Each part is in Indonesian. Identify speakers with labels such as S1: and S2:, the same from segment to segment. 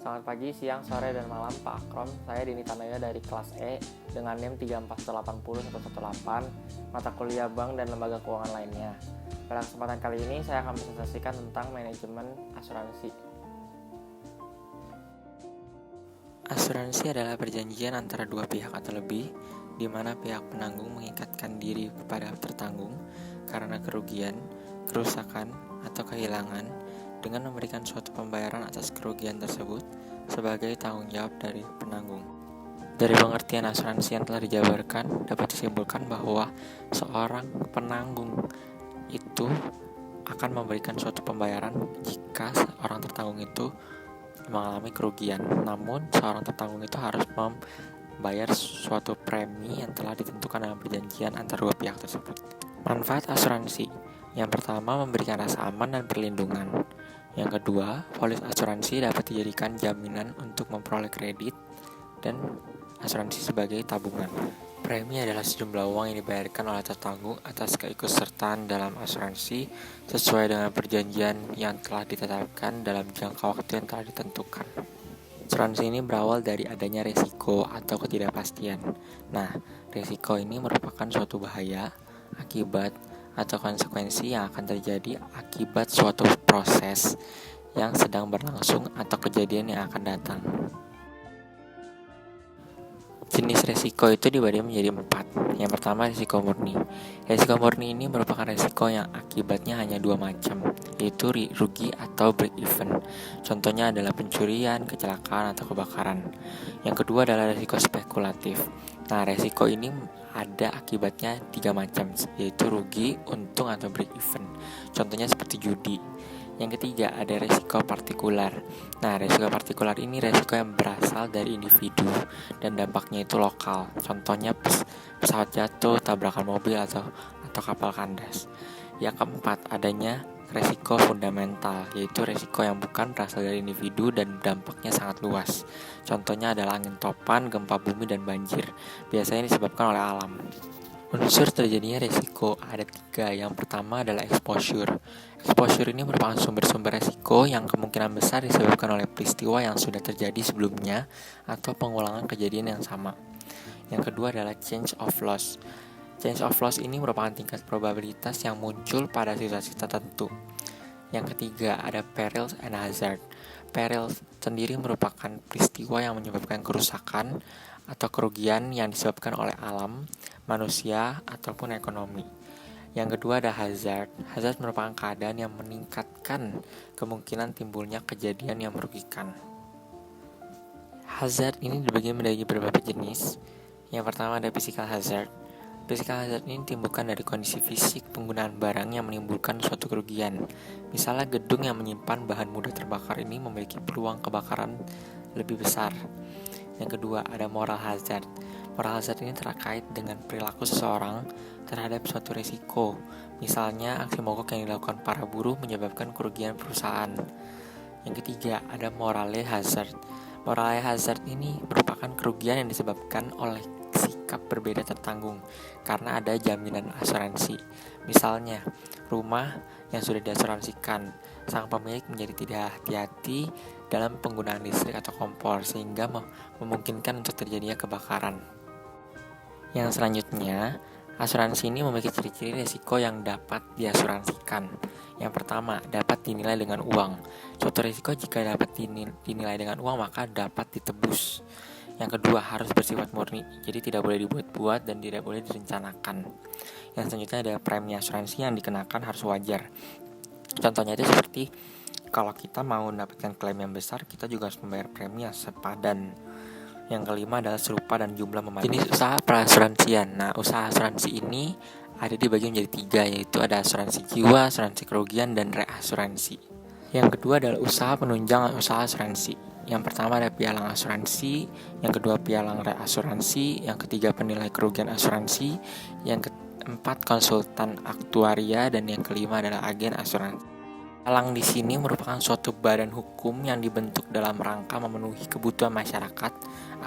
S1: Selamat pagi, siang, sore, dan malam Pak Akrom. Saya Dini Tanoyo dari kelas E dengan NIM 3480118, mata kuliah bank dan lembaga keuangan lainnya. Pada kesempatan kali ini saya akan presentasikan tentang manajemen asuransi. Asuransi adalah perjanjian antara dua pihak atau lebih, di mana pihak penanggung mengikatkan diri kepada tertanggung karena kerugian, kerusakan, atau kehilangan dengan memberikan suatu pembayaran atas kerugian tersebut sebagai tanggung jawab dari penanggung. Dari pengertian asuransi yang telah dijabarkan, dapat disimpulkan bahwa seorang penanggung itu akan memberikan suatu pembayaran jika seorang tertanggung itu mengalami kerugian. Namun, seorang tertanggung itu harus membayar suatu premi yang telah ditentukan dalam perjanjian antara dua pihak tersebut. Manfaat asuransi: yang pertama, memberikan rasa aman dan perlindungan. Yang kedua, polis asuransi dapat dijadikan jaminan untuk memperoleh kredit dan asuransi sebagai tabungan. Premi adalah sejumlah uang yang dibayarkan oleh tertanggung atas keikutsertaan dalam asuransi sesuai dengan perjanjian yang telah ditetapkan dalam jangka waktu yang telah ditentukan. Asuransi ini berawal dari adanya resiko atau ketidakpastian. Nah, resiko ini merupakan suatu bahaya, akibat, atau konsekuensi yang akan terjadi akibat suatu proses yang sedang berlangsung atau kejadian yang akan datang. Jenis resiko itu dibagi menjadi 4. Yang pertama, resiko murni. Resiko murni ini merupakan resiko yang akibatnya hanya 2 macam, yaitu rugi atau break even. Contohnya adalah pencurian, kecelakaan, atau kebakaran. Yang kedua adalah resiko spekulatif. Nah, resiko ini ada akibatnya 3 macam, yaitu rugi, untung, atau break even. Contohnya seperti judi. Yang ketiga ada resiko partikular. Nah, resiko partikular ini resiko yang berasal dari individu dan dampaknya itu lokal. Contohnya pesawat jatuh, tabrakan mobil atau kapal kandas. Yang keempat adanya resiko fundamental, yaitu resiko yang bukan berasal dari individu dan dampaknya sangat luas. Contohnya adalah angin topan, gempa bumi, dan banjir. Biasanya disebabkan oleh alam. Unsur terjadinya resiko ada 3. Yang pertama adalah exposure. Exposure ini merupakan sumber-sumber resiko yang kemungkinan besar disebabkan oleh peristiwa yang sudah terjadi sebelumnya atau pengulangan kejadian yang sama. Yang kedua adalah change of loss. Change of loss ini merupakan tingkat probabilitas yang muncul pada situasi tertentu. Yang ketiga ada perils and hazard. Perils sendiri merupakan peristiwa yang menyebabkan kerusakan atau kerugian yang disebabkan oleh alam, manusia, ataupun ekonomi. Yang kedua ada hazard. Hazard merupakan keadaan yang meningkatkan kemungkinan timbulnya kejadian yang merugikan. Hazard ini dibagi menjadi beberapa jenis. Yang pertama ada physical hazard. Physical hazard ini ditimbulkan dari kondisi fisik penggunaan barang yang menimbulkan suatu kerugian. Misalnya gedung yang menyimpan bahan mudah terbakar ini memiliki peluang kebakaran lebih besar. Yang kedua ada moral hazard. Moral hazard ini terkait dengan perilaku seseorang terhadap suatu risiko. Misalnya aksi mogok yang dilakukan para buruh menyebabkan kerugian perusahaan. Yang ketiga ada moral hazard. Moral hazard ini merupakan kerugian yang disebabkan oleh sikap berbeda tertanggung karena ada jaminan asuransi. Misalnya rumah yang sudah diasuransikan, sang pemilik menjadi tidak hati-hati dalam penggunaan listrik atau kompor sehingga memungkinkan untuk terjadinya kebakaran. Yang selanjutnya, asuransi ini memiliki ciri-ciri risiko yang dapat diasuransikan. Yang pertama, dapat dinilai dengan uang. Suatu risiko jika dapat dinilai dengan uang maka dapat ditebus. Yang kedua, harus bersifat murni, jadi tidak boleh dibuat-buat dan tidak boleh direncanakan. Yang selanjutnya ada premi asuransi yang dikenakan harus wajar. Contohnya itu seperti kalau kita mau mendapatkan klaim yang besar, kita juga harus membayar premi yang sepadan. Yang kelima adalah serupa dan jumlah memadai. Jenis usaha perasuransian. Nah, usaha asuransi ini ada dibagi menjadi 3, yaitu ada asuransi jiwa, asuransi kerugian, dan reasuransi. Yang kedua adalah usaha penunjang usaha asuransi. Yang pertama ada pialang asuransi, yang kedua pialang reasuransi, yang ketiga penilai kerugian asuransi, yang keempat konsultan aktuaria, dan yang kelima adalah agen asuransi. Pialang di sini merupakan suatu badan hukum yang dibentuk dalam rangka memenuhi kebutuhan masyarakat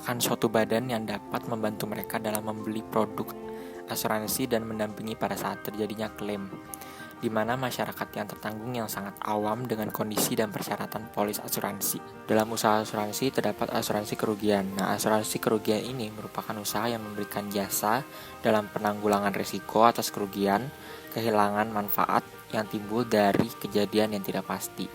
S1: akan suatu badan yang dapat membantu mereka dalam membeli produk asuransi dan mendampingi pada saat terjadinya klaim. di mana masyarakat yang tertanggung yang sangat awam dengan kondisi dan persyaratan polis asuransi. Dalam usaha asuransi terdapat asuransi kerugian. Nah, asuransi kerugian ini merupakan usaha yang memberikan jasa dalam penanggulangan risiko atas kerugian, kehilangan manfaat yang timbul dari kejadian yang tidak pasti.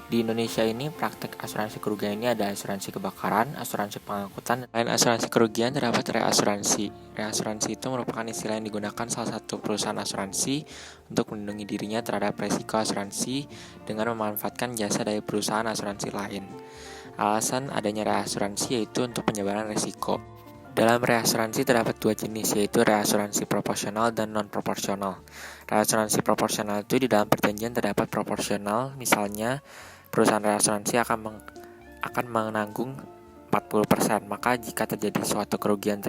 S1: Di Indonesia ini praktek asuransi kerugian ini ada asuransi kebakaran, asuransi pengangkutan. Selain asuransi kerugian terdapat reasuransi. Reasuransi itu merupakan istilah yang digunakan salah satu perusahaan asuransi untuk melindungi dirinya terhadap resiko asuransi dengan memanfaatkan jasa dari perusahaan asuransi lain. Alasan adanya reasuransi yaitu untuk penyebaran risiko. Dalam reasuransi terdapat dua jenis, yaitu reasuransi proporsional dan non-proporsional. Reasuransi proporsional itu di dalam perjanjian terdapat proporsional, misalnya perusahaan reasuransi akan menanggung 40%. Maka jika terjadi suatu kerugian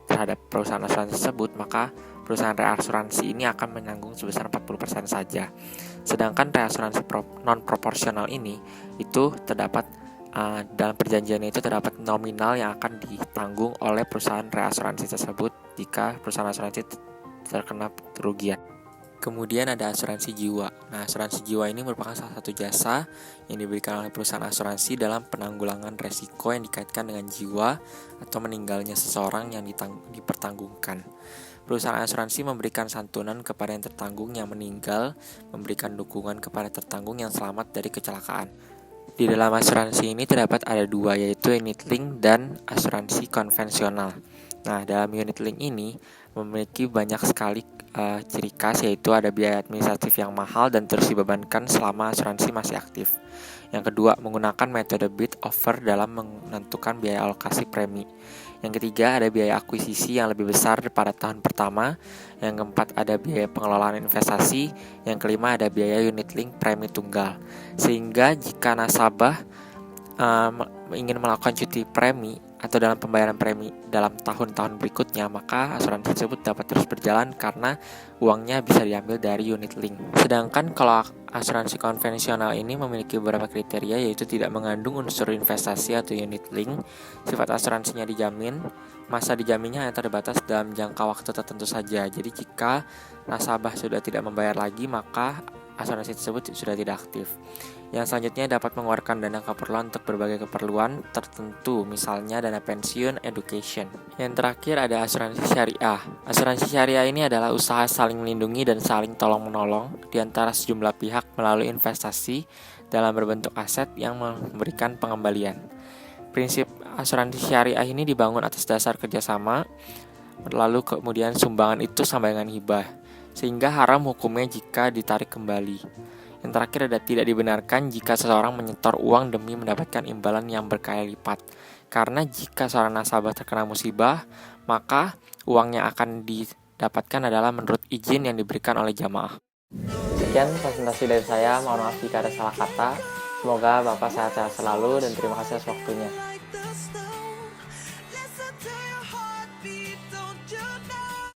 S1: terhadap perusahaan asuransi tersebut, maka perusahaan reasuransi ini akan menanggung sebesar 40% saja. Sedangkan reasuransi non-proporsional ini itu terdapat dalam perjanjian itu terdapat nominal yang akan ditanggung oleh perusahaan reasuransi tersebut jika perusahaan asuransi terkena kerugian. Kemudian ada asuransi jiwa. Nah, asuransi jiwa ini merupakan salah satu jasa yang diberikan oleh perusahaan asuransi dalam penanggulangan resiko yang dikaitkan dengan jiwa atau meninggalnya seseorang yang dipertanggungkan. Perusahaan asuransi memberikan santunan kepada yang tertanggung yang meninggal, memberikan dukungan kepada tertanggung yang selamat dari kecelakaan. Di dalam asuransi ini terdapat ada dua, yaitu unit link dan asuransi konvensional. Nah, dalam unit link ini memiliki banyak sekali ciri khas, yaitu ada biaya administratif yang mahal dan terus dibebankan selama asuransi masih aktif. Yang kedua, menggunakan metode bid offer dalam menentukan biaya alokasi premi. Yang ketiga, ada biaya akuisisi yang lebih besar pada tahun pertama. Yang keempat, ada biaya pengelolaan investasi. Yang kelima, ada biaya unit link premi tunggal. Sehingga jika nasabah ingin melakukan cuti premi atau dalam pembayaran premi dalam tahun-tahun berikutnya, maka asuransi tersebut dapat terus berjalan karena uangnya bisa diambil dari unit link. Sedangkan kalau asuransi konvensional ini memiliki beberapa kriteria, yaitu tidak mengandung unsur investasi atau unit link, sifat asuransinya dijamin, masa dijaminnya hanya terbatas dalam jangka waktu tertentu saja. Jadi jika nasabah sudah tidak membayar lagi, maka asuransi tersebut sudah tidak aktif. Yang selanjutnya dapat mengeluarkan dana keperluan untuk berbagai keperluan tertentu, misalnya dana pensiun, education. Yang terakhir ada asuransi syariah. Asuransi syariah ini adalah usaha saling melindungi dan saling tolong-menolong di antara sejumlah pihak melalui investasi dalam berbentuk aset yang memberikan pengembalian. Prinsip asuransi syariah ini dibangun atas dasar kerjasama, lalu kemudian sumbangan itu sama dengan hibah, sehingga haram hukumnya jika ditarik kembali. Yang terakhir ada tidak dibenarkan jika seseorang menyetor uang demi mendapatkan imbalan yang berkali lipat. Karena jika seorang nasabah terkena musibah, maka uang yang akan didapatkan adalah menurut izin yang diberikan oleh jamaah. Sekian presentasi dari saya, mohon maaf jika ada salah kata. Semoga Bapak sehat-sehat selalu dan terima kasih atas waktunya.